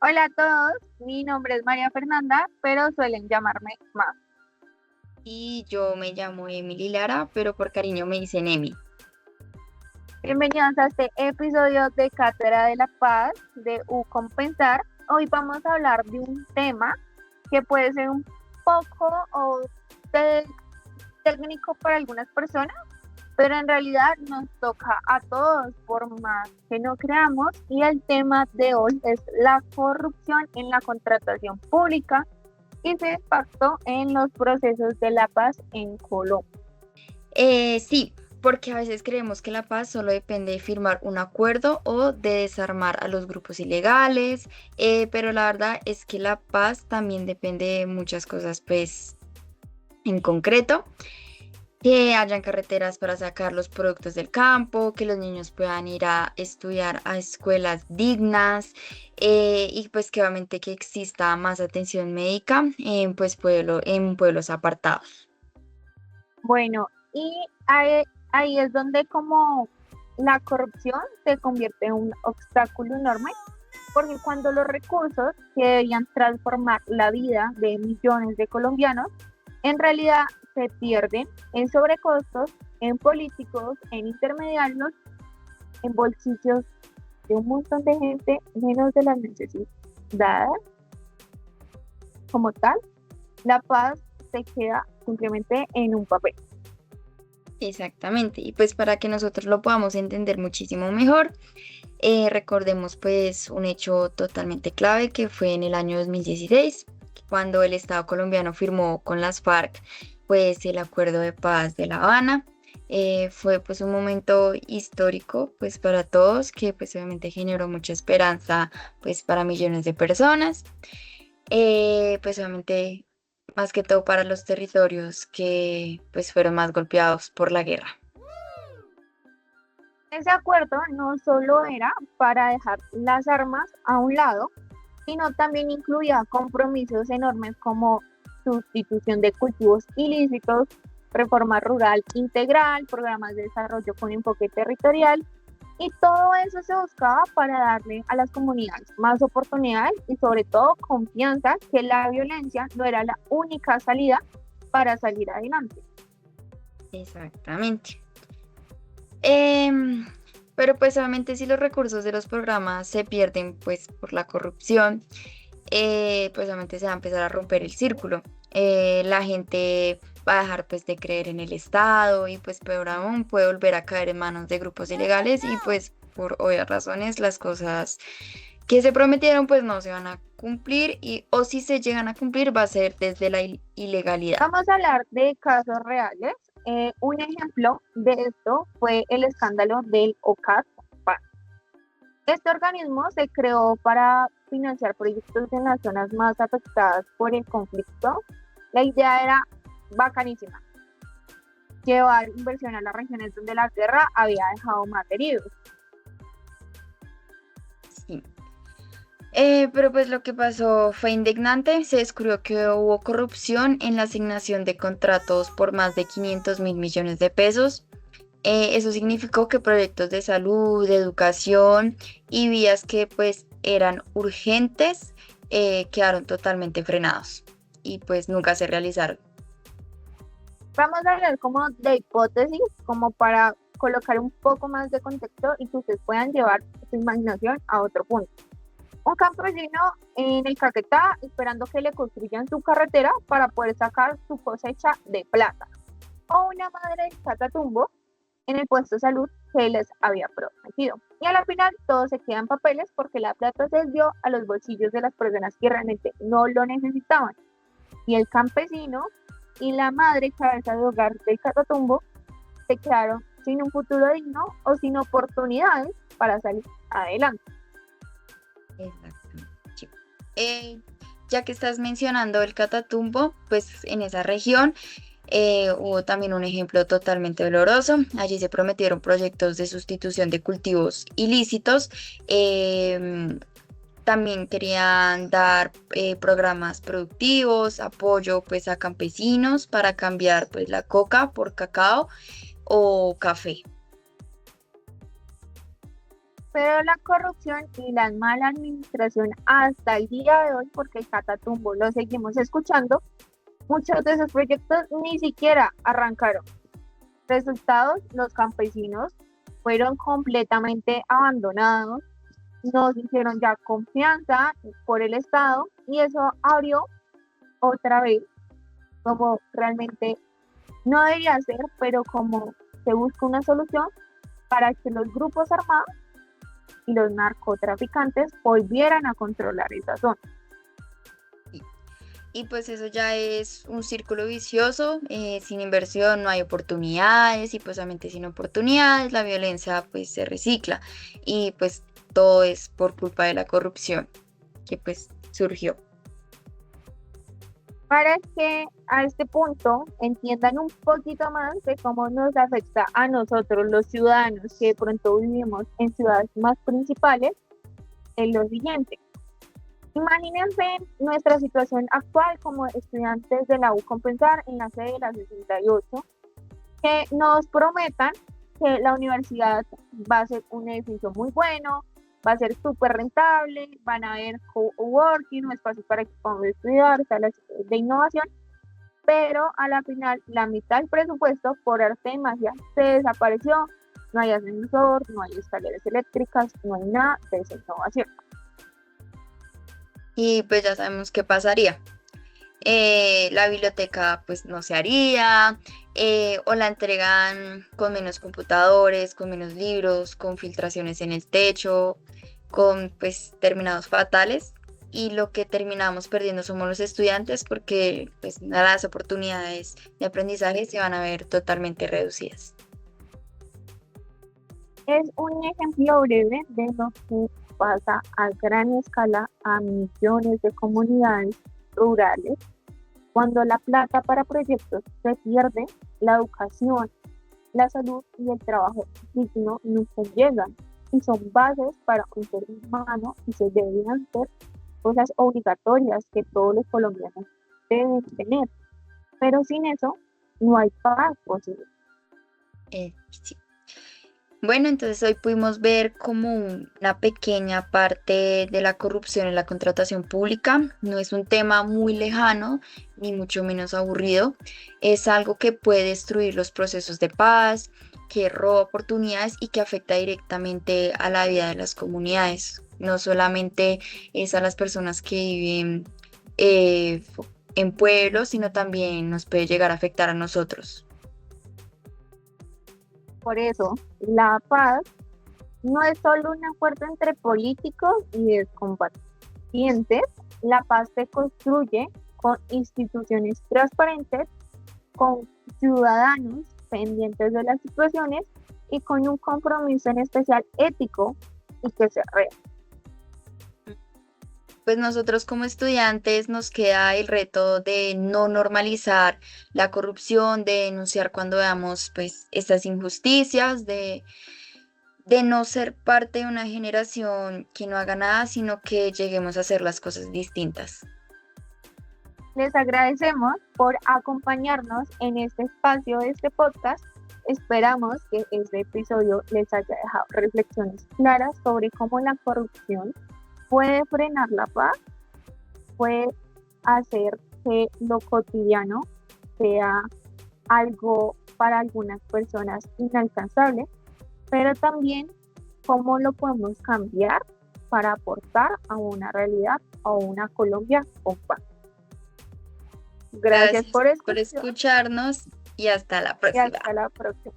Hola a todos, mi nombre es María Fernanda, pero suelen llamarme Ma. Y yo me llamo Emily Lara, pero por cariño me dicen Emi. Bienvenidos a este episodio de Cátedra de la Paz de U Compensar. Hoy vamos a hablar de un tema que puede ser un poco te- técnico para algunas personas, pero en realidad nos toca a todos por más que no creamos, y el tema de hoy es la corrupción en la contratación pública y su impacto en los procesos de la paz en Colombia. Sí, porque a veces creemos que la paz solo depende de firmar un acuerdo o de desarmar a los grupos ilegales, pero la verdad es que la paz también depende de muchas cosas, pues en concreto, que hayan carreteras para sacar los productos del campo, que los niños puedan ir a estudiar a escuelas dignas, y pues que obviamente que exista más atención médica en pueblos apartados. Bueno, y ahí es donde como la corrupción se convierte en un obstáculo enorme, porque cuando los recursos que deberían transformar la vida de millones de colombianos, en realidad se pierden en sobrecostos, en políticos, en intermediarios, en bolsillos de un montón de gente, menos de las necesidades como tal, la paz se queda simplemente en un papel. Exactamente, y pues para que nosotros lo podamos entender muchísimo mejor, recordemos pues un hecho totalmente clave que fue en el año 2016, cuando el Estado colombiano firmó con las FARC pues el Acuerdo de Paz de La Habana. Fue pues un momento histórico pues para todos que pues obviamente generó mucha esperanza pues para millones de personas, pues obviamente más que todo para los territorios que pues fueron más golpeados por la guerra. Ese acuerdo no solo era para dejar las armas a un lado, sino también incluía compromisos enormes como sustitución de cultivos ilícitos, reforma rural integral, programas de desarrollo con enfoque territorial, y todo eso se buscaba para darle a las comunidades más oportunidades y sobre todo confianza que la violencia no era la única salida para salir adelante. Exactamente. Em, pero pues obviamente si los recursos de los programas se pierden pues por la corrupción, pues obviamente se va a empezar a romper el círculo. La gente va a dejar pues de creer en el Estado y pues peor aún puede volver a caer en manos de grupos ilegales y pues por obvias razones las cosas que se prometieron pues no se van a cumplir y o si se llegan a cumplir va a ser desde la ilegalidad. Vamos a hablar de casos reales. Un ejemplo de esto fue el escándalo del OCAD. Este organismo se creó para financiar proyectos en las zonas más afectadas por el conflicto. La idea era bacanísima: llevar inversión a las regiones donde la guerra había dejado más heridos. Sí. Pero pues lo que pasó fue indignante. Se descubrió que hubo corrupción en la asignación de contratos por más de 500.000 millones de pesos. Eso significó que proyectos de salud, de educación y vías que pues eran urgentes quedaron totalmente frenados y pues nunca se realizaron. Vamos a hablar como de hipótesis, como para colocar un poco más de contexto y que ustedes puedan llevar su imaginación a otro punto. Un campesino en el Caquetá esperando que le construyan su carretera para poder sacar su cosecha de plata. O una madre de Catatumbo en el puesto de salud que les había prometido. Y a la final todo se queda en papeles porque la plata se dio a los bolsillos de las personas que realmente no lo necesitaban. Y el campesino y la madre cabeza de hogar del Catatumbo se quedaron sin un futuro digno o sin oportunidades para salir adelante. Exactamente. Sí. Eh, ya que estás mencionando el Catatumbo, pues en esa región hubo también un ejemplo totalmente doloroso. Allí se prometieron proyectos de sustitución de cultivos ilícitos. También querían dar programas productivos, apoyo pues a campesinos para cambiar pues la coca por cacao o café. Pero la corrupción y la mala administración hasta el día de hoy, porque el Catatumbo lo seguimos escuchando, muchos de esos proyectos ni siquiera arrancaron. Resultados, los campesinos fueron completamente abandonados, nos hicieron ya confianza por el Estado y eso abrió otra vez, como realmente no debería ser, pero como se busca una solución para que los grupos armados y los narcotraficantes volvieran a controlar esa zona. Y pues eso ya es un círculo vicioso, sin inversión no hay oportunidades y pues obviamente sin oportunidades la violencia pues se recicla y pues todo es por culpa de la corrupción que pues surgió. Para que a este punto entiendan un poquito más de cómo nos afecta a nosotros los ciudadanos que de pronto vivimos en ciudades más principales, es lo siguiente. Imagínense nuestra situación actual como estudiantes de la U Compensar en la sede de la 68, que nos prometan que la universidad va a ser un edificio muy bueno, va a ser súper rentable, van a haber coworking o espacios para que podamos estudiar, salas de innovación, pero a la final la mitad del presupuesto por arte de magia se desapareció, no hay ascensor, no hay escaleras eléctricas, no hay nada de esa innovación. Y pues ya sabemos qué pasaría. La biblioteca pues no se haría, o la entregan con menos computadores, con menos libros, con filtraciones en el techo, con pues terminados fatales y lo que terminamos perdiendo somos los estudiantes porque pues las oportunidades de aprendizaje se van a ver totalmente reducidas. Es un ejemplo breve de lo que pasa a gran escala a millones de comunidades rurales. Cuando la plata para proyectos se pierde, la educación, la salud y el trabajo digno nunca llegan y son bases para un ser humano y se deberían ser cosas obligatorias que todos los colombianos deben tener. Pero sin eso no hay paz posible. Sí. Bueno, entonces hoy pudimos ver como una pequeña parte de la corrupción en la contratación pública. No es un tema muy lejano, ni mucho menos aburrido. Es algo que puede destruir los procesos de paz, que roba oportunidades y que afecta directamente a la vida de las comunidades. No solamente es a las personas que viven eh, en pueblos, sino también nos puede llegar a afectar a nosotros. Por eso, la paz no es solo un acuerdo entre políticos y descombatientes, la paz se construye con instituciones transparentes, con ciudadanos pendientes de las situaciones y con un compromiso en especial ético y que se real. Pues nosotros como estudiantes nos queda el reto de no normalizar la corrupción, de denunciar cuando veamos pues estas injusticias, de no ser parte de una generación que no haga nada, sino que lleguemos a hacer las cosas distintas. Les agradecemos por acompañarnos en este espacio de este podcast. Esperamos que este episodio les haya dejado reflexiones claras sobre cómo la corrupción puede frenar la paz, puede hacer que lo cotidiano sea algo para algunas personas inalcanzable, pero también cómo lo podemos cambiar para aportar a una realidad o una Colombia con paz. Gracias por Por escucharnos y hasta la y próxima. hasta la próxima.